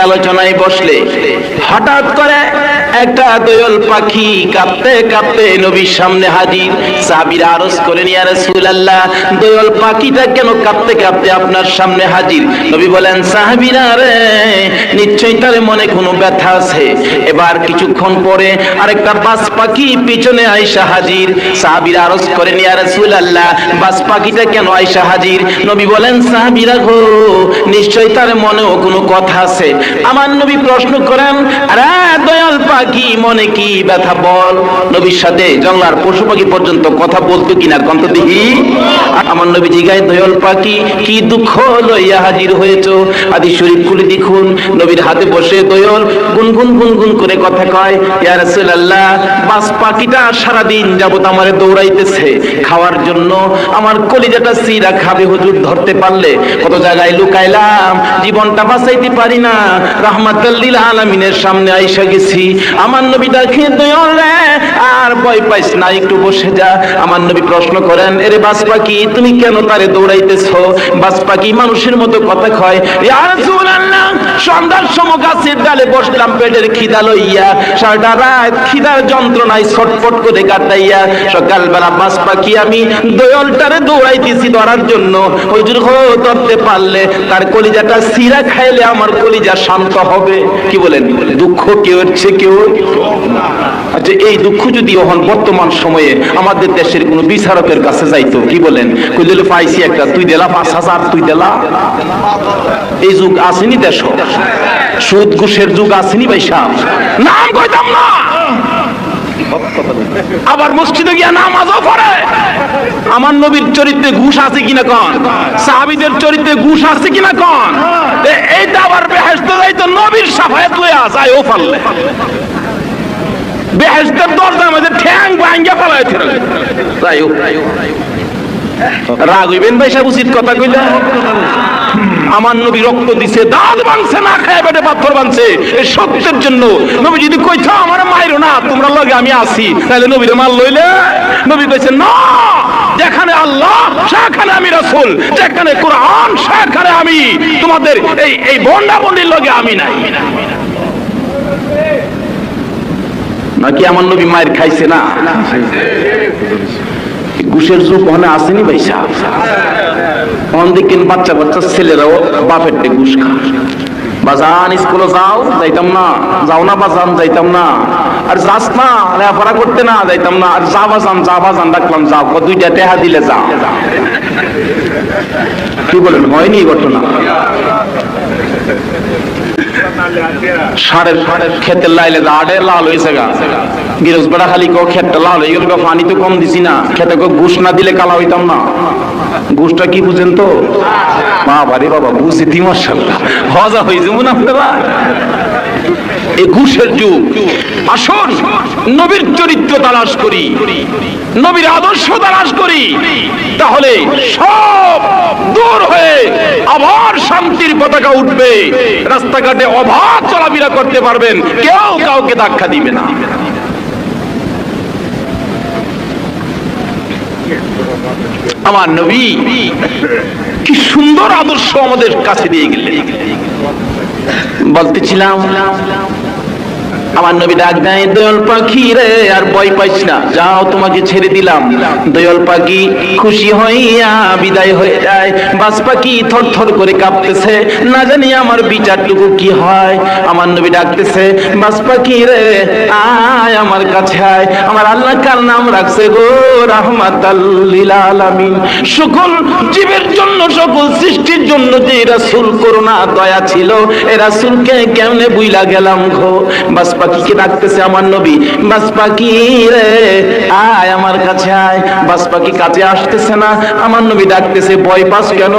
আলোচনায় বসলে হঠাৎ করে একটা দোয়েল পাখি কাঁপতে কাঁপতে নবীর সামনে হাজির। সাহাবীরা আরজ করেন, ইয়া রাসূলুল্লাহ, দোয়েল পাখিটা কেন কাঁপতে কাঁপতে আপনার সামনে হাজির? নবী বলেন, সাহাবীরা রে, নিশ্চয়ই তার মনে কোনো ব্যথা আছে। এবার কিছুক্ষণ পরে আরেকটা বাজ পাখি পিছনে আয়েশা হাজির। সাহাবীরা আরজ করেন, ইয়া রাসূলুল্লাহ, বাজ পাখিটা কেন আয়েশা হাজির? নবী বলেন, সাহাবীরা গো, নিশ্চয়ই তার মনেও কোনো কথা আছে। আমার নবী প্রশ্ন করেন, আরে দয়াল পাখি, মনে কি ব্যথা বল? নবীর সাথে জঙ্গলার পশু পাখি পর্যন্ত কথা বলতো কিনা কন্ত দেখি। আমার নবী জিগায়, দয়াল পাখি, কি দুঃখ লইয়া হাজির হয়েছো? হাদিস শরীফ খুলে দেখুন, নবীর হাতে বসে দয়াল গুনগুন গুনগুন করে কথা কয়, ইয়া রাসূলুল্লাহ, বাস পাখিটা সারাদিন যাবত আমারে দৌড়াইতেছে খাওয়ার জন্য। আমার কলিজাটা সিরা খাবে হুজুর, ধরতে পারলে। কত জায়গায় লুকাইলাম, জীবনটা বাঁচাইতে পারি না। রাহমাতুল লিল আলামিনের সামনে আইসা গেছি। আমার নবী দেখে, দয়াল রে, আর ভয় পাইস না, একটু বসে যা। আমার নবী প্রশ্ন করেন, এরে বাজ পাখি, তুমি কেন তারে দৌড়াইতেছো? বাজ পাখি মানুষের মতো কথা কয়, ইয়া রাসূলুল্লাহ, সন্ধ্যার সময় গাছের ডালে বসলাম পেটের খিদা লইয়া, সারাটা রাত খিদার যন্ত্রণায় ছটফট করে কাটাইয়া সকালবেলা বাজ পাখি আমি দয়ালটারে দৌড়াইতেছি ধরার জন্য। হুজুর গো, ধরতে পারলে তার কলিজাটা সিরা খাইলে আমার কলিজা শান্ত হবে। কি বলেন? দুঃখ কেউ হচ্ছে কেউ। আচ্ছা, এই দুঃখ যদি এখন বর্তমান সময়ে আমাদের দেশের কোন বিচারকের কাছে যাইতো, কি বলেন? কইলে পাইছি একটা, তুই দিলা ৫,০০০, তুই দিলা। এই যুগ আসেনি দেশ, সুদ ঘুষের যুগ আসেনি ভাই সাহেব, নাম কইতাম না। আবার মসজিদে গিয়া নামাজও পড়ে। আমার নবীর চরিত্রে ঘুষ আছে কিনা কন? সাহাবীদের চরিত্রে ঘুষ আছে কিনা কন? এইটা আবার বেহেশতে যাইতো নবীর শাফায়াত লইয়া যায়, ও পারলে বেহেশতের দরজার মধ্যে ঠ্যাং ভাঙ্গা ফেলায় ফেলে। যাই হোক, রাগ হইবেন ভাই সাহেব, উচিত কথা কইলা। আমার নবী রক্ত দিছে, দাঁত ভাঙছে, না খায় পেটে পাথর ভাঙছে, এই সত্যের জন্য। নবী যদি কইতো আমার মাইরো না, তোমরা লগে আমি আছি, তাহলে নবীরে মার লইলে। নবী কইছে, না, যেখানে আল্লাহ সেখানে আমি রাসূল, যেখানে কোরআন সেখানে আমি। তোমাদের এই বন্ডা বন্ডির লগে আমি নাই। নাকি আমার নবী মায়ের খাইছে না? ঘুষের যুগ ওখানে আসেনি ভাই সাহেব। দেখেন বাচ্চা বাচ্চা ছেলেরাও বাপের ঘুষ খা। বাজান স্কুলে যাও, যাইতাম না। যাও না বাজান, যাইতাম না। আর যাস না, লেখাপড়া করতে না, যাইতাম না। আর যা বাজান, যা বাজান ডাকলাম, যাও, দুইটা টেহা দিলে যাও। কি বলেন, হয়নি ঘটনা? সাড়ে খেতে লাইলে আড়ে লাল হয়েছে গা, গিরস বেড়া খালি খেতটা লাল হয়ে গেল, পানি তো কম দিছি না। খেতে ঘুষ না দিলে কালা হইতাম না। ঘুষটা কি বুঝেন তো? বাবা রে বাবা, বুঝি দি মাশাআল্লাহ, হজা হয়ে যাবো না আপনারা। এই ঘুষের যুগ। আসুন নবীর চরিত্র তালাশ করি, নবীর আদর্শ তালাশ করি, তাহলে সব দূর হয়ে আবার শান্তির পতাকা উঠবে। রাস্তাঘাটে অবাধ চলাফেরা করতে পারবেন, কেউ কাউকে ধাক্কা দিবে না। আমার নবী কি সুন্দর আদর্শ আমাদের কাছে দিয়ে গেলেন। বলতেছিলাম, আমার নবী ডাক দেয়, দয়াল পাখি রে, আর ভয় পাইস না, যাও, তোমাকে ছেড়ে দিলাম। দয়াল পাখি খুশি হইয়া বিদায় হয়ে যায়। বাজ পাখি থর থর করে কাঁপতেছে, না জানি আমার বিচারটুকু কি হয়। আমার নবী ডাকতেছে, বাজ পাখি রে, আয় আমার কাছে আয়। আমার আল্লাহ কার নাম রাখছে গো, রাহমাতাল লিল আলামিন। সকল জীবের জন্য, সকল সৃষ্টির জন্য যে রাসূল করুণা দয়া ছিল, এই রাসূলকে কেমনে বুইলা গেলাম গো। বাজ পাখিকে ডাকতেছে আমার নবী, বাজ পাখি রে, আয় আমার কাছে আয়। বাজ পাখি কাছে আসতেছে না। আমার নবী ডাকতেছে, ভয় পাস কেন,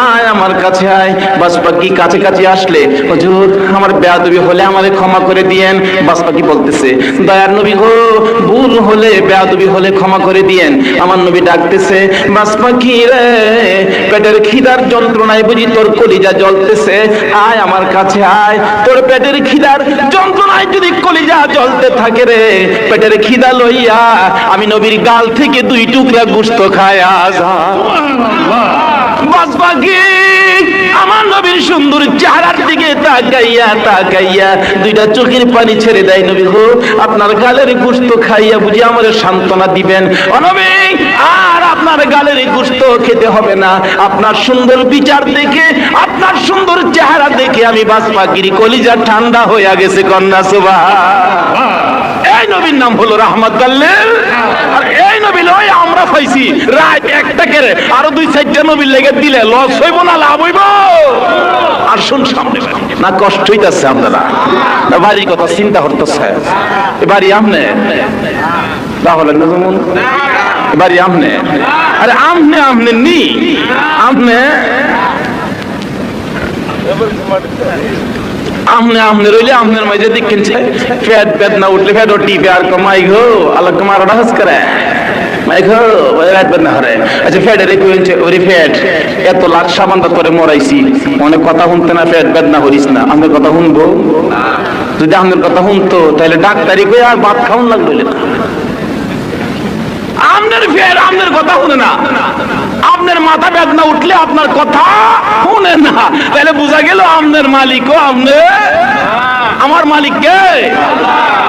আয় আমার কাছে আয়। বাজ পাখি কাছে কাছে আসলে, হুজুর আমার বেয়াদবি হলে আমারে ক্ষমা করে দিয়েন। বাজ পাখি বলতেছে, দয়ার নবী গো, ভুল হলে, বেয়াদবি হলে ক্ষমা করে দিয়েন। আমার নবী ডাকতেছে, বাজ পাখি রে, পেটের খিদার যন্ত্রণায় বুঝি তোর কলিজা জ্বলতেছে, আয় আমার কাছে আয়। তোর পেটের খিদার যন্ত্রণায় যদি কলিজা জ্বলতে থাকে রে, পেটের খিদা লইয়া আমি নবীর গাল থেকে 2 টুকরা গোশত খায়া যা। বাস পাখি আমার নবীর সুন্দর চেহারার দিকে তাকাইয়া তাকাইয়া দুইটা চোখের পানি ছেড়ে দেয়। নবী গো, আপনার গালের গোশত খাইয়া বুঝি আমার সান্ত্বনা দিবেন? ও নবী, আর আপনার গালের গোশত খেতে হবে না। আপনার সুন্দর বিচার দেখে, আপনার সুন্দর চেহারা দেখে আমি বাস পাখির কলিজা ঠান্ডা হইয়া গেছে। কন্যা সুবহান। এই নবীর নাম হলো রাহমাতুল্লিল। আর এই নবী লয় আমরা পাইছি রাত একটা করে আরো 2-4টা নবীর লেগে দিলে লস হইব না লাভ হইব? আর শুন সামনে না কষ্ট হইতাছে আপনারা না বাড়ির কথা চিন্তা করতেছে? বাড়ি আমনে তাহলে না যেমন বাড়ি আমনে, আরে আমনে আমনে নি আমনে আমনে আমনে রইলে আমনের মাঝে দেখেন ফ্যাট ফ্যাট না উঠলে ফ্যাট টিপে আর কমাই গো আল্লাহ কমার হাস করে মাই গো ফ্যাট ফ্যাট না হরে। আচ্ছা ফ্যাটের কইছে ওরে ফ্যাট এত লাখ সাবান করে মরাইছি অনেক কথা শুনতে না ফ্যাট ফ্যাট না হরিস না। আমাদের কথা শুনবো? যদি আমাদের কথা শুনতো তাহলে ডাক্তারি কই আর ভাত খাওয়ান লাগলো না। আপনার ফের আপনার কথা শুনে না, আপনার মাথা বেদনা উঠলে আপনার কথা শুনে না, তাহলে বোঝা গেল আপনার মালিক ও আপনি। আমার মালিক কে?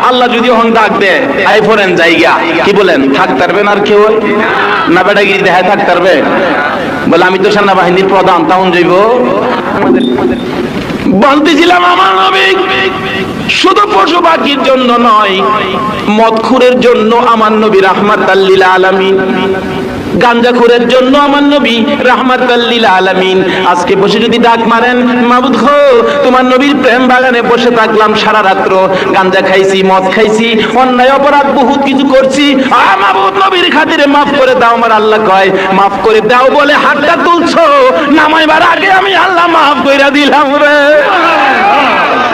আল্লাহ যদি হন ডাক দেয় আই ফরেন জায়গা কি বলেন থাকতে পারবেন? আর কেউ না বেটাগিরি দেখায় থাকতে পারবে? বলে আমি তো সেনাবাহিনীর প্রধান, তখন যাইব। বলতেছিলাম আমার নবী শুধু পশু পাখির জন্য নয়, মদখুরের জন্য আমার নবী রাহমাতাল লিল আলামিন, গাঞ্জাখুরের জন্য আমার নবী রাহমাতাল লিল আলামিন। আজকে বসে যদি ডাক মারেন মাবুদ গো, তোমার নবীর প্রেম বাগানে বসে থাকলাম সারা রাত্র, গাঞ্জা খাইছি, মদ খাইছি, অন্যায় অপরাধ বহুত কিছু করছি, মাবুদ নবীর খাতিরে মাফ করে দাও। আমার আল্লাহ কয় মাফ করে দাও বলে হাতটা তুলছো, নামাইবার আগে আমি আল্লাহ মাফ কইরা দিলাম রে।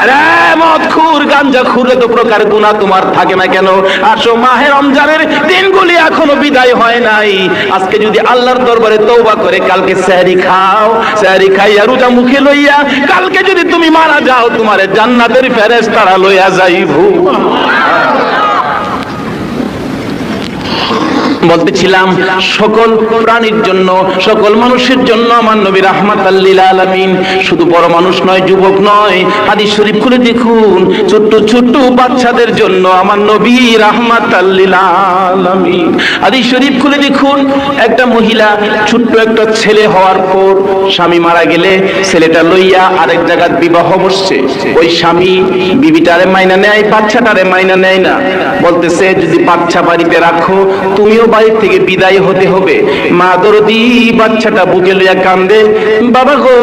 আরে মদখুর গাঞ্জাখুর এত প্রকার গুনাহ তোমার থাকে না কেন? আসো মাহে রমজানের দিনগুলি এখনো বিদায় হয় নাই। আজকে যদি আল্লাহর দরবারে তওবা করে কালকে সেহরি খাও, সেহরি খাইয়া রোজা মুখে লইয়া কালকে যদি তুমি মারা যাও, তোমারে জান্নাতের ফেরেশতারা লইয়া যাইব। বলতেছিলাম সকল প্রাণীর জন্য, সকল মানুষের জন্য আমার নবী রাহমাতাল লিল আলামিন। শুধু বড় মানুষ নয়, যুবক নয়, হাদিস শরীফ খুলে দেখুন, ছোট্ট ছোট্ট বাচ্চাদের জন্য আমার নবী রাহমাতাল লিল আলামিন। হাদিস শরীফ খুলে দেখুন, একটা মহিলা ছোট্ট একটা ছেলে হওয়ার পর স্বামী মারা গেলে ছেলেটা লইয়া আরেক জায়গায় বিবাহ বসছে। ওই স্বামী বিবিটারে মাইনা নেয়, বাচ্চাটারে মাইনা নেয় না। বলতেছে যদি বাচ্চা বাড়িতে রাখো তুমিও বাড়ি থেকে বিদায় হতে হবে। মা দরদি বাচ্চাটা বুকে লইয়া কান্দে, বাবা গো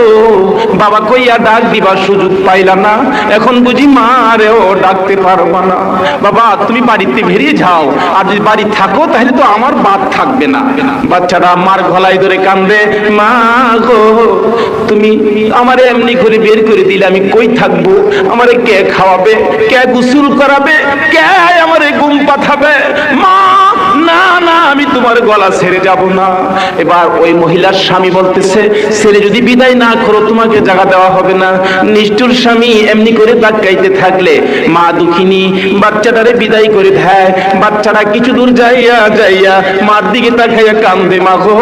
বাবা কইয়া ডাক দিবার সুযোগ পাইলা না, এখন বুঝি মা রেও ডাকতে পারবা না। বাবা তুমি বাড়িতে বেরিয়ে যাও, আর যদি বাড়ি থাকো তাহলে তো আমার বাদ থাকবে না। বাচ্চাটা মার গলায় ধরে কান্দে, মা গো তুমি আমারে এমনি করে বের করে দিলে আমি কই থাকবো? আমারে কে খাওয়াবে, কে গোসল করাবে, কে আমারে ঘুম পাঠাবে? মা না না আমি তোমার গলা ছেড়ে যাব না। এবার ওই মহিলার স্বামী বলতেছে ছেড়ে যদি বিদায় না করো তোমাকে জায়গা দেওয়া হবে না। নিষ্ঠুর স্বামী এমনি করে তাকাইতে থাকলে মা দুঃখিনী বাচ্চাটারে বিদায় করে দেয়। বাচ্চাটা কিছু দূর যাইয়া যাইয়া মার দিকে তাকাইয়া কান্দে, মা গো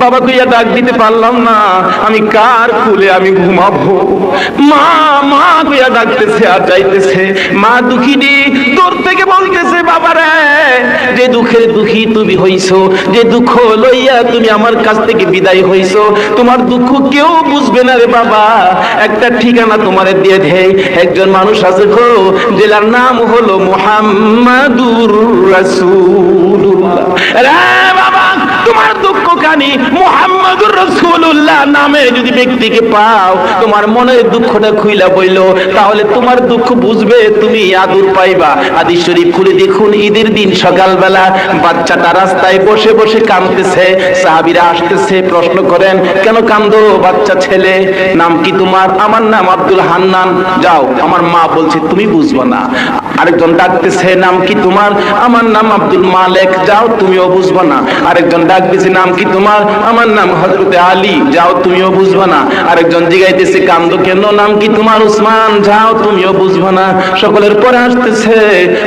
বাবা কইয়া ডাক দিতে পারলাম না, আমি কার কুলে আমি ঘুমাবো? মা মা কইয়া ডাকতেছে আর যাইতেছে। মা দুঃখিনী দূর থেকে বলতেছে, বাবারে যে দুঃখের দুঃখী তুমি হইছো, যে দুঃখ লইয়া তুমি আমার কাছ থেকে বিদায় হইছো, তোমার দুঃখ কেউ বুঝবে না রে বাবা। একটা ঠিকানা তোমারে দিয়ে দেই, একজন মানুষ আছে গো, জেলার নাম হলো মুহাম্মাদুর রাসূলুল্লাহ। রে বাবা তোমার দুঃখ কানি মুহাম্মাদুর রাসূলুল্লাহ নামে যদি ব্যক্তিকে পাও, তোমার মনের দুঃখটা খুইলা বইলো, তাহলে তোমার দুঃখ বুঝবে, তুমি আদর পাইবা। হাদিস শরীফ খুলে দেখুন, ঈদের দিন সকালবেলা বাচ্চাটা রাস্তায় বসে বসে কাঁদতেছে। সাহাবীরা আসতেছে, প্রশ্ন করেন কেন কান্দো বাচ্চা ছেলে, নাম কি তোমার? আমার নাম আব্দুল হান্নান। যাও, আমার মা বলছে তুমি বুঝবা না। আরেকজন ডাকতেছে, নাম কি তোমার? আমার নাম আব্দুল মালেক। যাও, তুমিও বুঝবা না। আরেকজন ডাকতেছে, নাম কি তোমার? আমার নাম হযরতে আলী। যাও, তুমিও বুঝবা না। আরেকজন জিগাইতেছে কান্দো কেন? নাম কি তোমার? উসমান। যাও, তুমিও বুঝবা না। সকলের পরে আসতেছে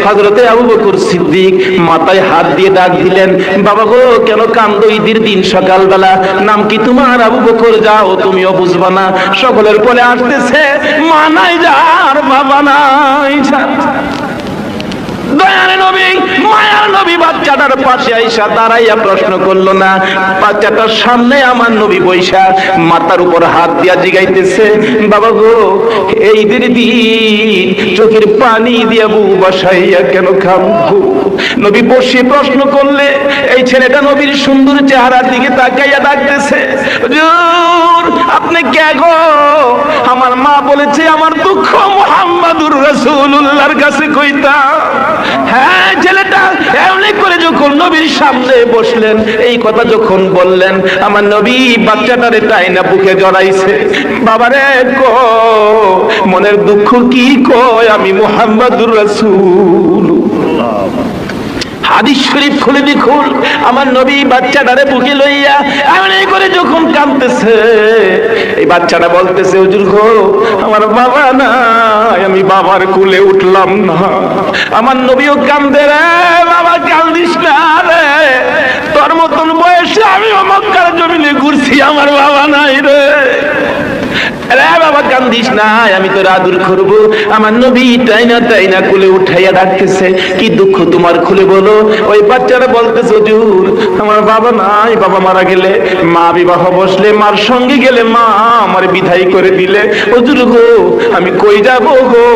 হযরতে আবু বকর সিদ্দিক, মাথায় হাত দিয়ে ডাক দিলেন, বাবা গো কেন কান্দো? ঈদের দিন সকালবেলা। নাম কি তোমার? আবু বকর। যাও, তুমিও বুঝবা না। সকলের পরে আসতেছে, মা নাই যার, বাবা নাই যার। দয়ার নবী, মায়ার নবী বাচ্চাটার পাশে আইসা দাঁড়াইয়া প্রশ্ন করলো না। বাচ্চাটার সামনে আমার নবী বৈশা মাথার উপর হাত দিয়া জিগাইতেছে, বাবা গো এই ঈদের দিন চোখের পানি দিয়া বউ বসাইয়া কেন কাঁদবো? নবী বসে প্রশ্ন করলে এই ছেলেটা নবীর সুন্দর চেহারার দিকে তাকাইয়া ডাকতেছে, হুজুর আপনি কে গো? আমার মা বলেছে আমার দুঃখ মুহাম্মাদুর রাসূলুল্লাহর কাছে কইতা। হ্যাঁ, ছেলেটা এমনি করে যখন নবীর সামনে বসলেন, এই কথা যখন বললেন, আমার নবী বাচ্চাটারে টাইনা বুকে জড়াইছে। বাবারে কো মনের দুঃখ কি কয়? আমি মুহাম্মাদুর রাসূলুল্লাহ। হাদিস শরীফ খুলে দেখুন, আমার নবী বাচ্চাটারে বুকে লইয়া এমনি করে যখন কাঁদতেছে, এই বাচ্চাটা বলতেছে, হুজুর গো আমার বাবা নাই, আমি বাবার কোলে উঠলাম না। আমার নবীও কান্দে, রে বাবা কান্দিস না রে, তোর মতন বয়সে আমি মক্কার জমিনে ঘুরছি, আমার বাবা নাই রে। রে বাবা কান্দিস না, আমি তোর আদর করব। আমার নবী টাইনা টাইনা কোলে উঠাইয়া ডাকতেছে, কি দুঃখ তোমার খুলে বলো। ওই বাচ্চারা বলতেছে, হুজুর আমার বাবা নাই, বাবা মারা গেলে, মা বিবাহ বসলে, মার সঙ্গে গেলে মা আমার বিদায় করে দিলে, হুজুর গো আমি কই যাব গো?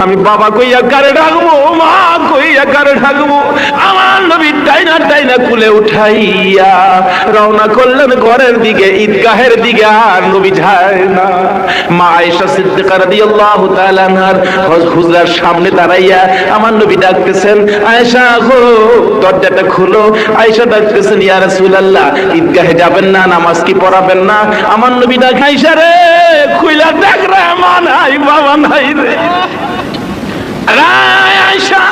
আমি বাবা কইয়া কারে ডাকবো, মা কইয়া কারে ডাকবো? আমার নবী টাইনা টাইনা কোলে উঠাইয়া রওনা করলেন ঘরের দিকে, ঈদগাহের দিকে। আর নবী যায় না। মা আয়েশা সিদ্দিকা রাদিয়াল্লাহু তাআলা আনহার হুজরার সামনে দাঁড়াইয়া আমার নবী ডাকতেছেন, আয়েশা গো দরজাটা খুলো। আয়েশা ডাকতেছেন, ইয়া রাসূলুল্লাহ ঈদগাহে যাবেন না? নামাজ কি পড়াবেন না? আমার নবী ডাক, আয়েশা রে খুইলা দেখ রে, মা নাই বাবা নাই রে। আয়েশা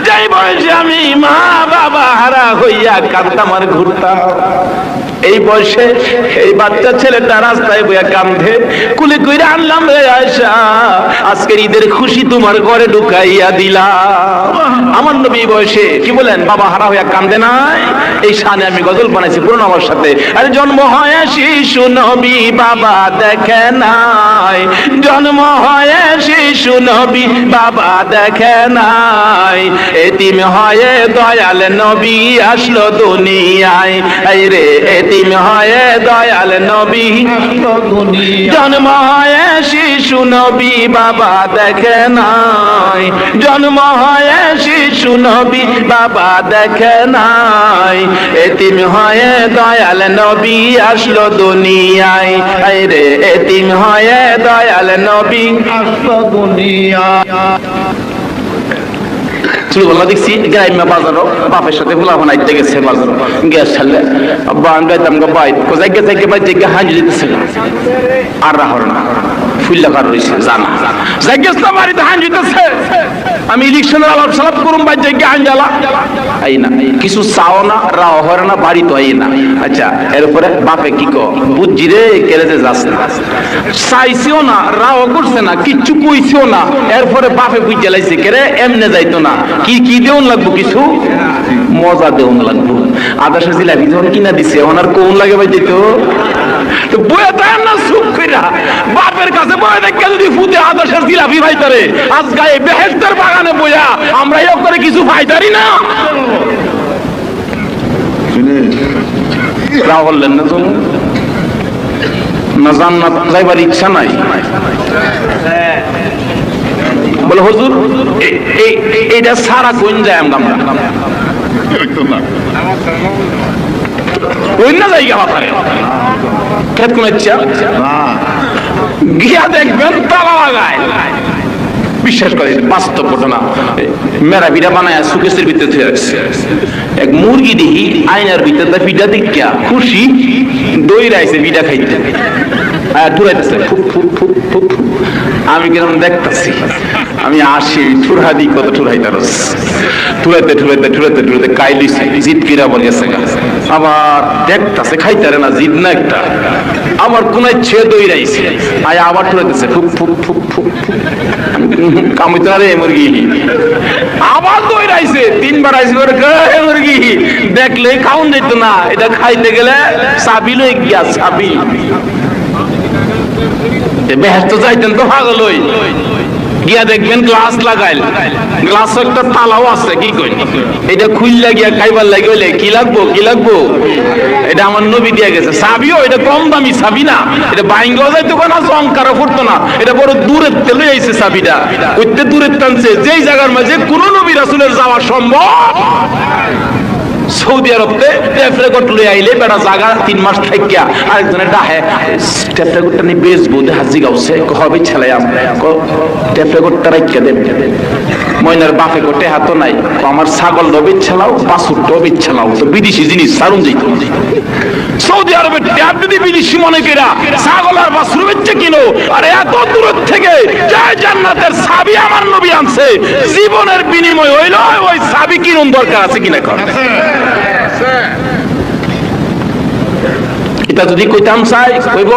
যাই বয়সে আমি মা বাবা হারা হইয়া কাঁদতাম আর ঘুরতাম, এই বয়সে এই বাচ্চা ছেলেটা রাস্তায় বইয়া কান্দে, কুলে কইরা আনলাম রে আয়েশা, আজকের ঈদের খুশি তোমার ঘরে ঢুকাইয়া দিলাম। আমার নবী বয়সে কি বলেন, বাবা হারা হইয়া কান্দে নাই? এই শানে আমি গজল বানাইছি পুরো আমার সাথে। আরে জন্ম হয় শিশু নবী বাবা দেখে নাই, জন্ম হয় শিশু নবী বাবা দেখে নাই, এতিম হয়ে দয়াল নবী আসলো দুনিয়ায়। এই রে এতিম হয়ে দয়াল নবী আসলো দুনিয়ায়, জন্ম হয় শিশু নবী বাবা দেখে নাই, জন্ম হয় শিশু নবী বাবা দেখে নাই, এতিম হয়ে দয়াল নবী আসলো দুনিয়ায়। এই রে এতিম হয়ে দয়াল নবী আসলো দুনিয়ায়। ছোটবেলা দেখছি গ্রাম্য বাজারও বাপের সাথে ফুলাফান আইতে গেছে বাজার, গ্যাস ছাড়লে আব্বা আমি গাইতাম গা বাইক জায়গা জায়গা বাই জায়গা হাঁজি দিতেছে আর রাহর না ফুল্লা কার রয়েছে জানা জায়গা বাড়িতে হাঁজি দিতেছে, আমি ইলেকশনের আলাপ সালাপ করুম বাই জায়গা হাঁজালা আই না, কিছু চাও না রাও হরে না বাড়ি তো আই না। আচ্ছা এরপরে বাপে কি কো বুঝছি রে কেড়ে যে যাস না, চাইছেও না রাও করছে না কিচ্ছু কইছেও না, এরপরে বাপে বুঝে লাইছে কেরে এমনে যাইতো না, কি কি দেউন লাগবো, কিছু মজা দেউন লাগবো। আদাসের জিলাপি যখন কিনা দিছে ওনার কোন লাগে ভাই যেত তো বইয়া তার না চুপ কইরা বাপের কাছে বইয়া দেখে যদি ফুটে আদাসের জিলাপি ভাইতারে আজ গায়ে বেহেশতের বাগানে বইয়া আমরা ইয়ে করে কিছু ভাইতারি না রাও বললেন না তুমি না জান্নাত যাইবার ইচ্ছা নাই? বলে হুজুর এইটা সারা কোন যায় আমরা অন্য জায়গা বাপারে খেত কোন ইচ্ছা গিয়া দেখবেন তালা লাগায়। বিশ্বাস করে বাস্তব ঘটনা, মেরা পিঠা বানায় সুকেশের ভিতরে থুয়ে আসছে, এক মুরগি দেখি আয়নার ভিতরে পিঠা দেখিয়া খুশি দই রাইছে পিঠা খাইতে ঢুকাইতেছে ফুপ ফুপ ফুপ ফুপ আমি কিরকম দেখতেছি, আমি আসি ঠুরহাদি কত ঠুরাই তারস ঠুরাইতে ঠুরাইতে ঠুরাইতে ঠুরাইতে কাইলিছি জিদ কিরা বলে গেছে, আবার দেখতেছে খাইতারে না জিদ না একটা, আবার কোনায় ছেদ দইরাইছে আয় আবার ঠুরাইতেছে ফুক ফুক ফুক ফুক ফুক, কামিতে রে মুরগি আবার দইরাইছে তিনবার আইছে মুরগি, দেখলে খাউন যেত না, এটা খাইতে গেলে চাবি লই গিয়া চাবি, বেহেশত যাইতেন তো পাগল হই গিয়া দেখবেন গ্লাস লাগাইল, গ্লাস একটা তালাও আছে, কি কই এটা খুললা গিয়া খাইবার লাগে হইলে কি লাগবো কি লাগবো, এটা আমার নবী দিয়ে গেছে চাবিও, এটা কম দামি চাবি না, এটা বাইঙ্গাও যাইতো না, জংকারও ফুটতো না, এটা বড় দূরের তেলে আইছে চাবিটা, ওইতে দূরের টানছে, যেই জায়গার মাঝে কোন নবী রাসূলের যাওয়া সম্ভব সৌদি আরবতে টেপ রেকর্ড লই আইলে বেটা জায়গা 3 মাস থাকিয়া আরেকজনের ডাহে টেপ রেকর্ডটা নি বেচবো দে হাজি গাউছে হবে ছেলে আমরা টেপ রেকর্ডটা রাখিয়া দেন, ময়নার বাপে কোটে হাত নাই, আমার ছাগল রবি ছেলাও বাছুর রবি ছেলাও, তো বিদেশি জিনিস সারুন যাইত, সৌদি আরবে ট্যাব যদি বিদেশি মনে কেরা ছাগল আর বাছুর বেচে কিনো, আর এত দূর থেকে যায় জান্নাতের চাবি আমার নবী আনছে, জীবনের বিনিময় হইল ওই চাবি কিনুন দরকার আছে কিনা কর, এটা যদি কইতাম চাই কইব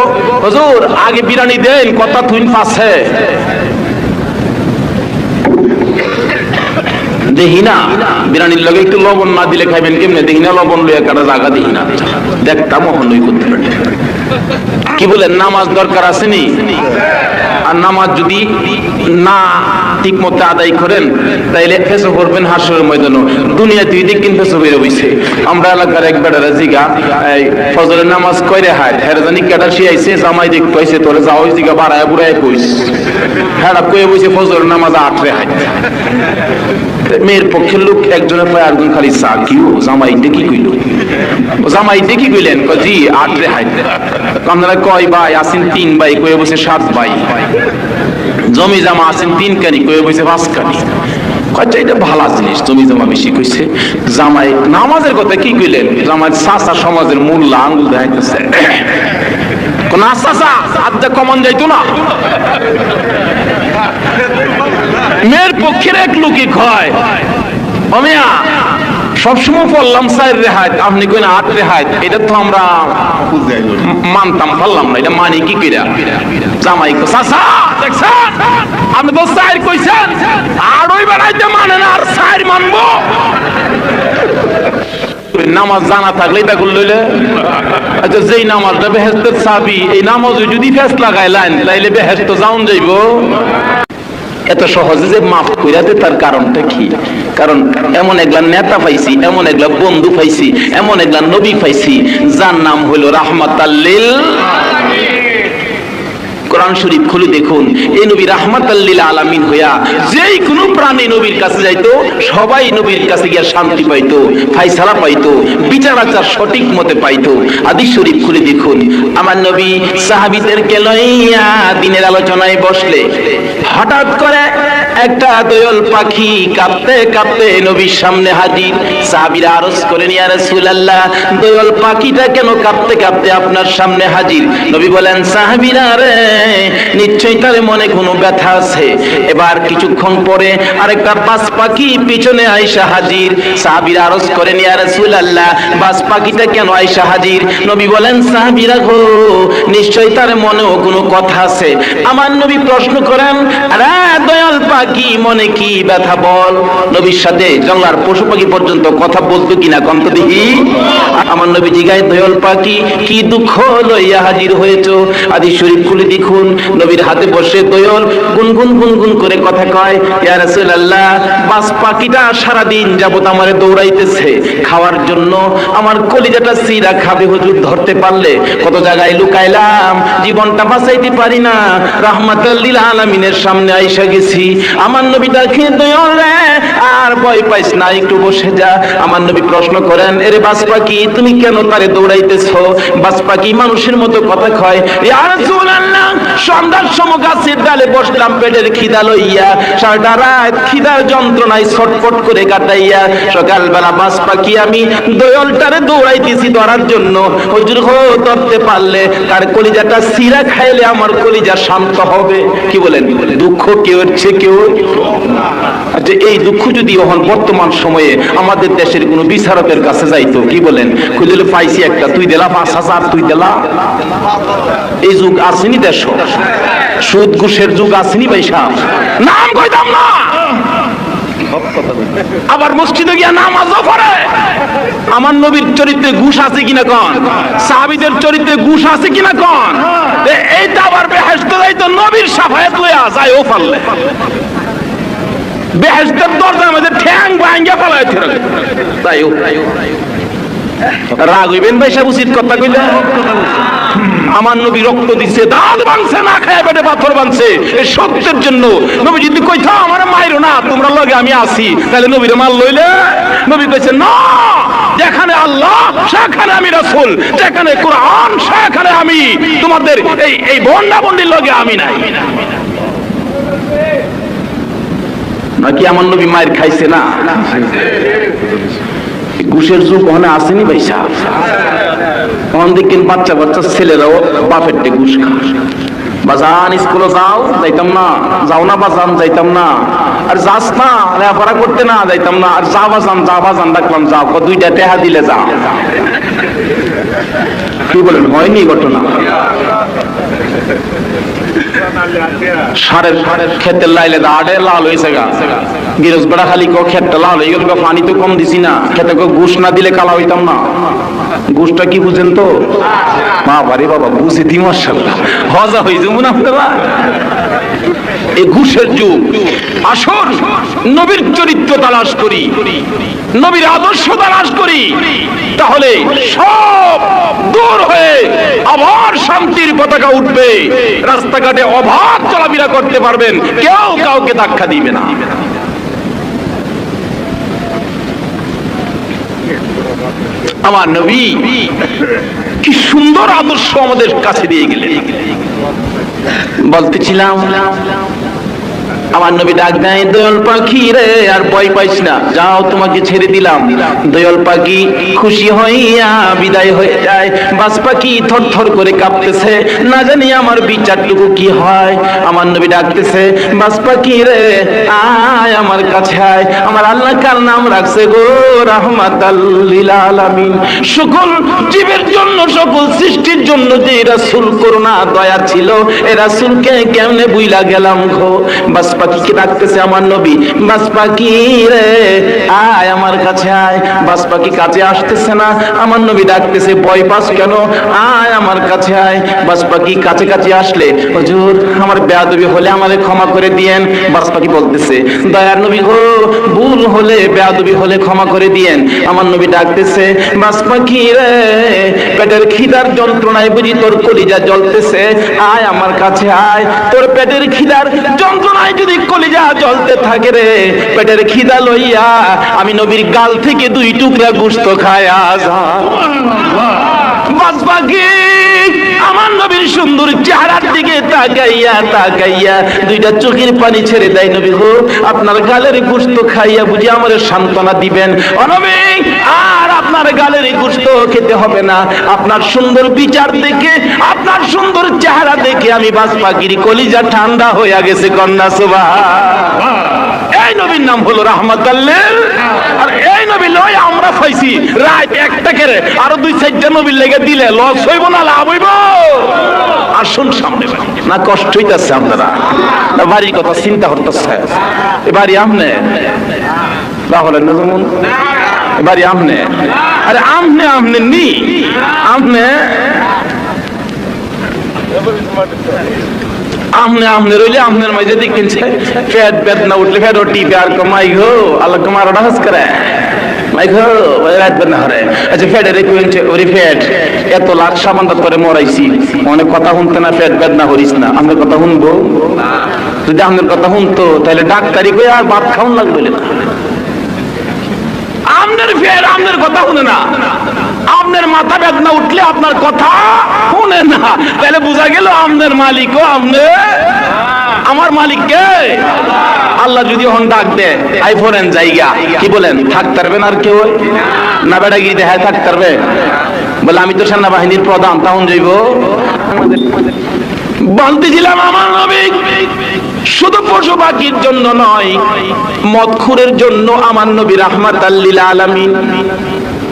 হুজুর আগে বিরানি দেন কথা তুই পাছে দেখি না, বিরানির লগে একটু লবণ না দিলে খাইবেন কেমনে, দেখি না লবণ লইয়া কাটা জায়গা দেখি না, দেখতাম ওখানেই করতে পারি, কি বলেন নামাজ দরকার আসেনি, আর নামাজ যদি না ঠিক মতো আদায় করেন তাইলে ফেসো করবেন হাসরের ময়দানে, দুনিয়াতে দেখবেন ফেসো বের হইছে, আমরা এলাকার এক বেটারা জিগা এই ফজরের নামাজ কইরে হায় হের জানি কেডা শিয়াইছে জামাই দেখতে হইছে তোরে যাও ওই জিগা বাড়ায় বুড়ায় কইস, হ্যাঁ কইে বইছে ফজরের নামাজ 8 রে হায়, মেয়ের পক্ষের লোক একজনের পায় আরেকজন খালি চা কিও জামাই দেখি কইল, জামাই দেখি কইলেন জি 8 রে হায়, আপনারা কয় ভাই আসেন 3 ভাই কইে বসে 7 ভাই, জমি জমা আছেন 3 কানি কইে বসে 5 কানি, কয়টা এটা ভালো জিনিস জমি জমা বেশি কইছে, জামাই নামাজের কথা কি কইলেন, জামাই চাচা সমাজের মূল্য আঙ্গুল দেখাইতেছে, কোন চাচা আদা কমন যাইতো না, মেয়ের পক্ষের এক লোকই কয় অমিয়া সবসময় পড়লাম 4 রেহাত আপনি কইন 8 রেহাত, এটা তো আমরা মানতাম পারলাম না, এটা মানি কি কইরা, জামাই কো চাচা দেখছেন আমি তো 4 কইছেন আর ওই বাড়াইতে মানে না আর 4 মানবো, নামাজ জানা থাকলে এটা করলে আচ্ছা যেই নামাজটা বেহেশতের চাবি, এই নামাজে যদি ফেস লাগাইলেন তাইলে বেহেশত যাওন যাইব, এত সহজে যে মাফ কইরা দে তার কারণটা কি, কারণ এমন একলা নেতা পাইছি, এমন একলা বন্ধু পাইছি, এমন একলা নবী পাইছি যার নাম হলো রাহমাতাল লিল আলামিন, কোরআন শরীফ খুলে দেখুন এই নবী রাহমাতাল লিল আলামিন হইয়া যেই কোনো প্রাণী নবীর কাছে যাইতো সবাই নবীর কাছে গিয়া শান্তি পাইতো, ফায়সালা পাইতো, বিচার আচার সঠিক মতে পাইতো, হাদিস শরীফ খুলে দেখুন আমার নবী সাহাবীদেরকে লইয়া দিনের আলোচনায় বসলে হঠাৎ করে একটা দোয়েল পাখি কাঁপতে কাঁপতে নবীর সামনে হাজির, সাহাবীরা আরজ করেন ইয়া রাসূলুল্লাহ দোয়েল পাখিটা কেন কাঁপতে কাঁপতে আপনার সামনে হাজির, নবী বলেন সাহাবীরা রে নিশ্চয়ই তার মনে কোনো ব্যথা আছে, এবার কিছুক্ষণ পরে আরেকটা বাজ পাখি পিছনে আয়েশা হাজির, সাহাবীরা আরজ করেন ইয়া রাসূলুল্লাহ বাজ পাখিটা কেন আয়েশা হাজির, নবী বলেন সাহাবীরা গো নিশ্চয়ই তার মনেও কোনো কথা আছে, আমার নবী প্রশ্ন করেন আরে দয়াল পাখি মনে কি ব্যথা বল, নবীর সাথে জঙ্গলার পশু পাখি পর্যন্ত কথা বলতো কিনা কন্ত দেখি, আমার নবী জিগায় দয়াল পাখি কি দুঃখ লইয়া হাজির হয়েছো, হাদিস শরীফ খুলে দেখুন নবীর হাতে বসে দয়াল গুনগুন গুনগুন করে কথা কয় ইয়া রাসূলুল্লাহ বাজ পাখিটা সারা দিন যাবত আমারে দৌড়াইতেছে খাওয়ার জন্য, আমার কলিজাটা সিরা খাবে হুজুর ধরতে পারলে, কত জায়গায় লুকাইলাম জীবনটা বাঁচাইতে পারি না, রাহমাতাল লিল আলামিনের সামনে আইসা গেছি, আমার নবী দেখে দয়াল রে আর ভয় পাইস না, একটু বসে যা। আমার নবী প্রশ্ন করেন, এরে বাজ পাখি তুমি কেন তারে দৌড়াইতেছো? বাজ পাখি মানুষের মতো কথা কয়, ইয়া রাসূলুল্লাহ সন্ধ্যার সময় গাছের ডালে বসলাম পেটের খিদা লইয়া, সারাটা রাত খিদার যন্ত্রণায় ছটফট করে কাটাইয়া সকালবেলা বাজ পাখি আমি দয়ালটারে দৌড়াইতেছি ধরার জন্য। হুজুর গো ধরতে পারলে তার কলিজাটা সিরা খাইলে আমার কলিজা শান্ত হবে। কি বলেন? দুঃখ কেউ হচ্ছে কেউ। আচ্ছা এই দুঃখ যদি এখন বর্তমান সময়ে আমাদের দেশের কোন বিচারকের কাছে যাইতো, কি বলেন? খুঁজলে পাইছি একটা, তুই দিলা 5,000, তুই দিলা। এই যুগ আসেনি দেশ, সুদ ঘুষের যুগ আসেনি ভাই সাহেব, নাম কইতাম না। আবার মসজিদে গিয়া নামাজও পড়ে। আমার নবীর চরিত্রে ঘুষ আছে কিনা কোন? সাহাবীদের চরিত্রে ঘুষ আছে কিনা কোন? এইটা আবার বেহেশতে যাইতো নবীর শাফায়াত লইয়া যায় ও পারলে বেহেশতের দরজার মধ্যে ঠ্যাং ভাঙ্গা ফেলাইতে হবে। তাই ও রাগ হইবেন ভাই সাহেব, উচিত কথা কইলে। আমার নবী রক্ত দিছে, দাঁত ভাঙছে, না খায় পেটে পাথর ভাঙছে এই সত্যের জন্য। নবী যদি কইতো আমার মাইরো না, তোমরা লগে আমি আছি, তাহলে নবীর মাল লইলে? নবী কইছে না, যেখানে আল্লাহ সেখানে আমি রাসূল, যেখানে কোরআন সেখানে আমি, তোমাদের এই বন্ডা বন্ডির লগে আমি নাই। নাকি আমার নবী মায়ের খাইছে না? ঘুষের যুগ ওখানে আসেনি ভাই সাহেব। তখন দেখেন বাচ্চা বাচ্চা ছেলেরাও বাপের ডে ঘুষ খায়। বাজান স্কুলে যাও, যাইতাম না। যাও না বাজান, যাইতাম না। আর যাস না, লেখাপড়া করতে না, যাইতাম না। আর যা বাজান, যা বাজান ডাকলাম, যাও, 2টা টেহা দিলে যা। কি বলেন, হয়নি ঘটনা? সারের ক্ষেতের লাইলে আড়ে লাল হয়েছে গা, গিরস বেড়া খালি ক্ষেতটা লাল হয়ে গেল, পানি তো কম দিছি না, খেতে ঘুষ না দিলে কালা হইতাম না। ঘুষটা কি বুঝেন তো? মা বাড়ি বাবা বুঝে দি মাশাআল্লাহ, হজা হয়ে যাবো না আপনারা। এই ঘুষের যুগ। আসুন নবীর চরিত্র তালাশ করি, নবীর আদর্শ তালাশ করি, তাহলে সব দূর হয়ে আবার শান্তির পতাকা উঠবে। রাস্তাঘাটে অবাধ চলাফেরা করতে পারবেন, কেউ কাউকে ধাক্কা দিবে না। আমার নবী কি সুন্দর আদর্শ আমাদের কাছে দিয়ে গেলেন। বলতেছিলাম আমার নবী ডাক দেয়, দয়াল পাখি রে আর ভয় পাইস না, যাও তোমাকে ছেড়ে দিলাম। দয়াল পাখি খুশি হইয়া বিদায় হয়ে যায়। বাজ পাখি থরথর করে কাঁপতেছে, না জানি আমার বিচারটুকু কি হয়। আমার নবী ডাকতেছে, বাজ পাখি রে আয় আমার কাছে আয়। আমার আল্লাহ কার নাম রাখছে গো রাহমাতাল লিল আলামিন। সকল জীবের জন্য, সকল সৃষ্টির জন্য যে রাসূল করুণা দয়া ছিল, এই রাসূলকে কেমনে বুইলা গেলাম গো। বাজ পাখিকে ডাকতেছে আমার নবী, বাজ পাখি রে আয় আমার কাছে আয়। বাজ পাখি কাছে আসতেছে না। আমার নবী ডাকতেছে, ভয় পাস কেন, আয় আমার কাছে আয়। বাজ পাখি কাছে কাছে আসলে, হুজুর আমার বেয়াদবি হলে আমারে ক্ষমা করে দিয়েন। বাজ পাখি বলতেছে, দয়ার নবী গো ভুল হলে বেয়াদবি হলে ক্ষমা করে দিয়েন। আমার নবী ডাকতেছে, বাজ পাখি রে পেটের খিদার যন্ত্রণায় বুঝি তোর কলিজা জ্বলতেছে, আয় আমার কাছে আয়। তোর পেটের খিদার যন্ত্রণায় যদি কলিজা জ্বলতে থাকে রে, পেটের খিদা লইয়া আমি নবীর গাল থেকে 2 টুকরা গোশত খায়া যা। বাজ পাখি আমার নবীর সুন্দর চেহারার দিকে তাকাইয়া তাকাইয়া 2টা চোখের পানি ছেড়ে দেয়। নবী গো আপনার গালের গোশত খাইয়া বুঝি আমার সান্ত্বনা দিবেন। ও নবী আর আপনার গালের গোশত খেতে হবে না, আপনার সুন্দর বিচার দেখে, আপনার সুন্দর চেহারা দেখে আমি বাজ পাখির কলিজা ঠান্ডা হয়ে গেছে। কন্যা সুবহান। এই নবীর নাম হলো রাহমাতাল লিল। আর এই নবী লই আমরা পাইছি রাত একটা করে আরো 2-4টা নবীর লেগে দিলে লস হইব না লাভ হইব? আসুন সামনে না, কষ্ট হইতাছে আপনারা, বাড়ির কথা চিন্তা করতেছে। এবারে আমনে তাহলে না যেমন এবারে আমনে, আরে আমনে আমনে নি আমনে আমনে আমনে রইলে আমনের মাঝে দেখেন পেট বেদনা উঠলে ফের টিপে আর কমাই গো আল্লাহ কমার ডাস করে মাই গো রাত বেদনা হরে। আচ্ছা ফেডের কুইন্টে ওরি ফেড এত লাখ সাবানটা করে মরাইছি, অনেক কথা শুনতে না, পেট বেদনা করিস না। আমার কথা শুনবো? যদি আপনার কথা শুনতো তাহলে ডাক্তারি কই আর ভাত খাওয়ান লাগবে না। আপনার ফের আপনার কথা শুনে না, আপনার মাথা বেদনা উঠলে আপনার কথা শুনে না, তাহলে বোঝা গেল আপনার মালিকও আপনি। আমার মালিক কে? আল্লাহ যদি হন ডাক দে আইফোরেন জায়গা, কি বলেন থাকতে পারবেন আর কেউ না? বেটা গিয়ে দেখায় থাকতে পারবে? বলে আমি তো সেনাবাহিনীর প্রধান, তখন যাইব। বলতেছিলাম আমার নবী শুধু পশু পাখির জন্য নয়, মদখুরের জন্য আমার নবী রাহমাতাল লিল আলামিন,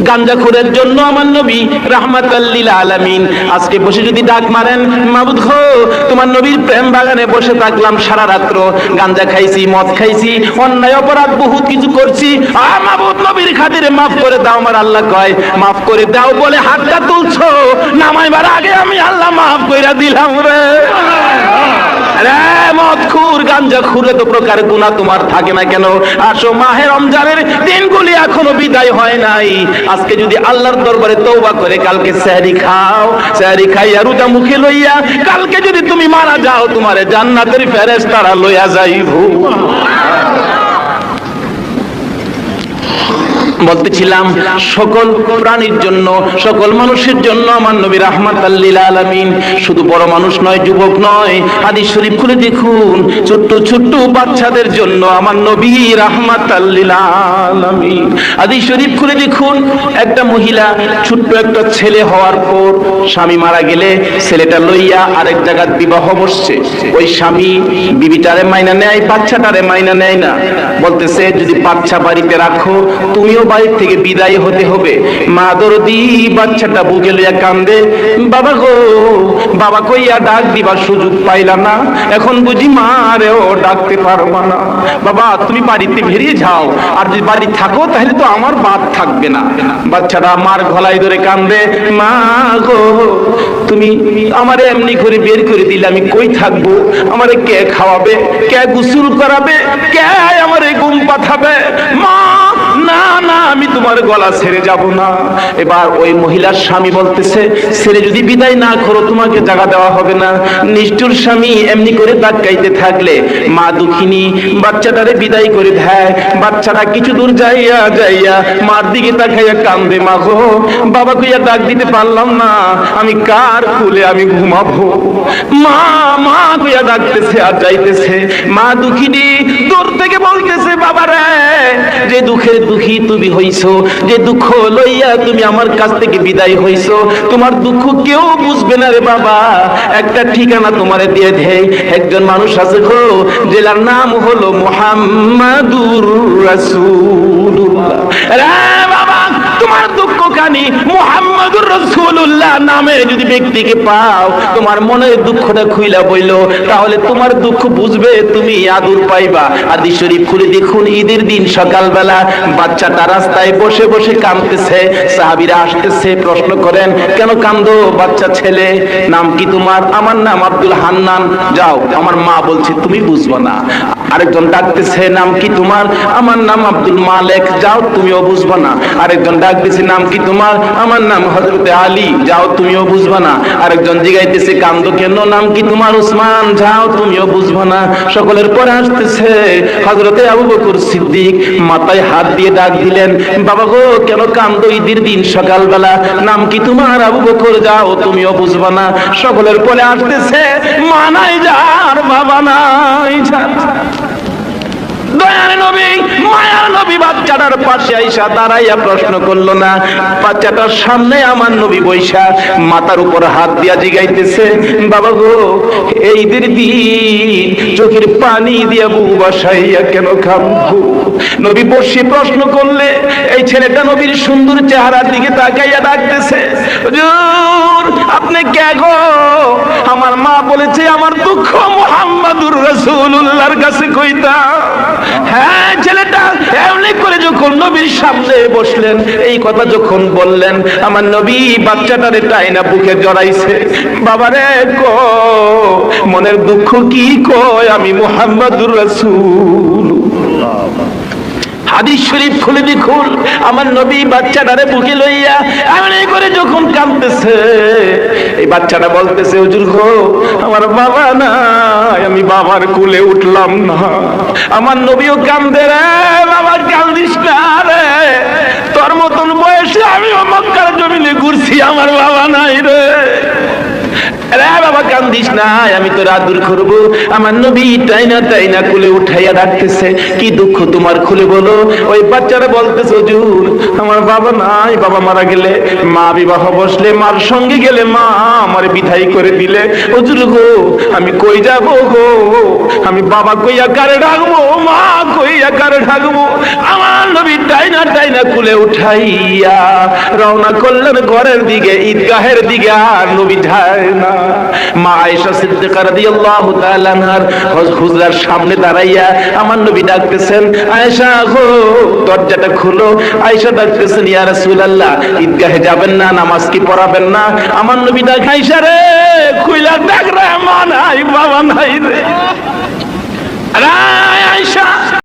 গাঞ্জাখোরের জন্য আমার নবী রাহমাতাল লিল আলামিন। আজকে বসে যদি ডাক মারেন, মাবুদ গো তোমার নবীর প্রেম বাগানে বসে থাকলাম সারা রাত্র, গাঞ্জা খাইছি, মদ খাইছি, অন্যায় অপরাধ বহুত কিছু করছি, আর মাবুদ নবীর খাতিরে মাফ করে দাও। আমার আল্লাহ কয় মাফ করে দাও বলে হাতটা তুলছো, নামাইবার আগে আমি আল্লাহ মাফ কইরা দিলাম রে। মদখুর গাঞ্জাখুর এত প্রকার গুনাহ তোমার থাকে না কেন? আসো, মাহে রমজানের দিনগুলি এখনো বিদায় হয় নাই। আজকে যদি আল্লাহর দরবারে তওবা করে কালকে সেহরি খাও, সেহরি খাইয়া রোজা মুখে লইয়া কালকে যদি তুমি মারা যাও, তোমারে জান্নাতের ফেরেশতারা লইয়া যাইবো। বলতেছিলাম সকল প্রাণীর জন্য, সকল মানুষের জন্য আমার নবী রাহমাতাল লিল আলামিন। শুধু বড় মানুষ নয়, যুবক নয়, হাদিস শরীফ খুলে দেখুন, ছোট্ট ছোট্ট বাচ্চাদের জন্য আমার নবী রাহমাতাল লিল আলামিন। হাদিস শরীফ খুলে দেখুন, একটা মহিলা ছোট্ট একটা ছেলে হওয়ার পর স্বামী মারা গেলে ছেলেটা লইয়া আরেক জায়গায় বিবাহ বসছে। ওই স্বামী বিবিটারে মাইনা নেয়, বাচ্চাটারে মাইনা নেয় না। বলতেছে যদি বাচ্চা বাড়িতে রাখো তুমিও বাড়ি থেকে বিদায় হতে হবে। মা দরদি বাচ্চাটা বুকে লইয়া কান্দে, বাবা গো বাবা কইয়া ডাক দিবার সুযোগ পাইলা না, এখন বুঝি মারেও ডাকতে পারবা না। বাবা তুমি বাড়িতে বেরিয়ে যাও, আর যদি বাড়ি থাকো তাহলে তো আমার বাদ থাকবে না। বাচ্চাটা মার গলায় ধরে কান্দে, মা গো তুমি আমারে এমনি করে বের করে দিলে আমি কই থাকবো? আমারে কে খাওয়াবে, কে গোসল করাবে, কে আমারে ঘুম পাঠাবে? মা না না আমি তোমার গলা ছেড়ে যাব না। এবার ওই মহিলার স্বামী বলতেছে ছেড়ে যদি বিদায় না করো তোমাকে জায়গা দেওয়া হবে না। নিষ্ঠুর স্বামী এমনি করে ধাক্কাইতে থাকলে মা দুঃখিনী বাচ্চাটারে বিদায় করে দেয়। বাচ্চাটা কিছু দূর যাইয়া যাইয়া মার দিকে তাকাইয়া কান্দে, মা গো বাবা কইয়া ডাক দিতে পারলাম না, আমি কার কুলে আমি ঘুমাবো? মা মা কইয়া ডাকতেছে আর যাইতেছে। মা দুঃখিনী দূর থেকে বলতেছে, বাবা রে যে দুঃখের দুঃখী তুমি হইছো, যে দুঃখ লইয়া তুমি আমার কাছ থেকে বিদায় হইছো, তোমার দুঃখ কেউ বুঝবে না রে বাবা। একটা ঠিকানা তোমারে দিয়ে দেই, একজন মানুষ আছে গো জেলার নাম হলো মুহাম্মাদুর রাসূলুল্লাহ। রে বাবা তোমার দুঃখ কানি মুহাম্মাদুর রাসূলুল্লাহ নামে যদি ব্যক্তিকে পাও, তোমার মনের দুঃখটা খুইলা বইলো, তাহলে তোমার দুঃখ বুঝবে, তুমি আদর পাইবা। হাদিস শরীফ খুলে দেখুন, ঈদের দিন সকালবেলা বাচ্চাটা রাস্তায় বসে বসে কাঁদতেছে। সাহাবীরা আসতেছে, প্রশ্ন করেন কেন কান্দো বাচ্চা ছেলে, নাম কি তোমার? আমার নাম আব্দুল হান্নান। যাও, আমার মা বলছে তুমি বুঝবা না। আরেকজন ডাকতেছে, নাম কি তোমার? আমার নাম আব্দুল মালেক। যাও, তুমিও বুঝবা না। আরেকজন ডাকতেছে, নাম কি তোমার? আমার নাম হযরতে আলী। যাও, তুমিও বুঝবা না। আরেকজন জিগাইতেছে, কান্দো কেন? নাম কি তোমার? উসমান। যাও, তুমিও বুঝবা না। সকলের পরে আসতেছে হযরতে আবু বকর সিদ্দিক, মাথায় হাত দিয়ে ডাক দিলেন, বাবা গো কেন কান্দো ঈদের দিন সকালবেলা? নাম কি তোমার? আবু বকর। যাও, তুমিও বুঝবা না। সকলের পরে আসতেছে, মা নাই যার, বাবা নাই যার। দয়ার নবী মায়ার নবী বাচ্চাটার পাশে আইসা দাঁড়াইয়া প্রশ্ন করলো না, বাচ্চাটার সামনে আমার নবী বৈশা মাথার উপর হাত দিয়া জিগাইতেছে, বাবা গো এই ঈদের দিন চোখের পানি দিয়া বুক বাসাইয়া কেন কাঁদবো? নবী বসে প্রশ্ন করলে এই ছেলেটা নবীর সুন্দর চেহারার দিকে তাকাইয়া ডাকতেছে, হুজুর আপনি কে গো? আমার মা বলেছে আমার দুঃখ মুহাম্মাদুর রাসূলুল্লাহর কাছে কইতা। হ্যাঁ, ছেলেটা এমনি করে যখন নবীর সামনে বসলেন, এই কথা যখন বললেন, আমার নবী বাচ্চাটারে টাইনা বুকে জড়াইছে। বাবারে কো মনের দুঃখ কি কয়, আমি মুহাম্মাদুর রাসূল। হাদিস শরীফ খুলে দেখুন, আমার নবী বাচ্চাটারে বুকে লইয়া এমনি করে যখন কাঁদতেছে, এই বাচ্চাটা বলতেছে, হুজুর গো আমার বাবা নাই, আমি বাবার কোলে উঠলাম না। আমার নবীও কান্দে, রে বাবা কান্দিস না রে, তোর মতন বয়সে আমিও মক্কার জমিনে ঘুরছি, আমার বাবা নাই রে। রে বাবা কান্দিস না, আমি তোর আদর করবো। আমার নবী টাইনা টাইনা কোলে উঠাইয়া ডাকতেছে, কি দুঃখ তোমার খুলে বলো। ওই বাচ্চারা বলতেছে, হুজুর আমার বাবা নাই, বাবা মারা গেলে, মা বিবাহ বসলে মার সঙ্গে গেলে মা আমার বিদায় করে দিলে, হুজুর গো আমি কই যাব গো, আমি বাবা কইয়া কারে ডাকবো, মা কইয়া কারে ডাকবো। আমার নবী টাইনা টাইনা কোলে উঠাইয়া রওনা করলেন ঘরের দিকে, ঈদগাহের দিকে। আর নবী যায় না। মা আয়েশা সিদ্দিকা রাদিয়াল্লাহু তাআলা আনহার হুজরার সামনে দাঁড়াইয়া আমার নবী ডাকতেছেন, আয়েশা গো দরজাটা খুলো। আয়েশা ডাকতেছেন, ইয়া রাসূলুল্লাহ ঈদগাহে যাবেন না, নামাজ কি পড়াবেন না? আমার নবী ডাক, আয়েশা রে খুইলা ডাক রে, মা নাই বাবা নাই রে। আরে আয়েশা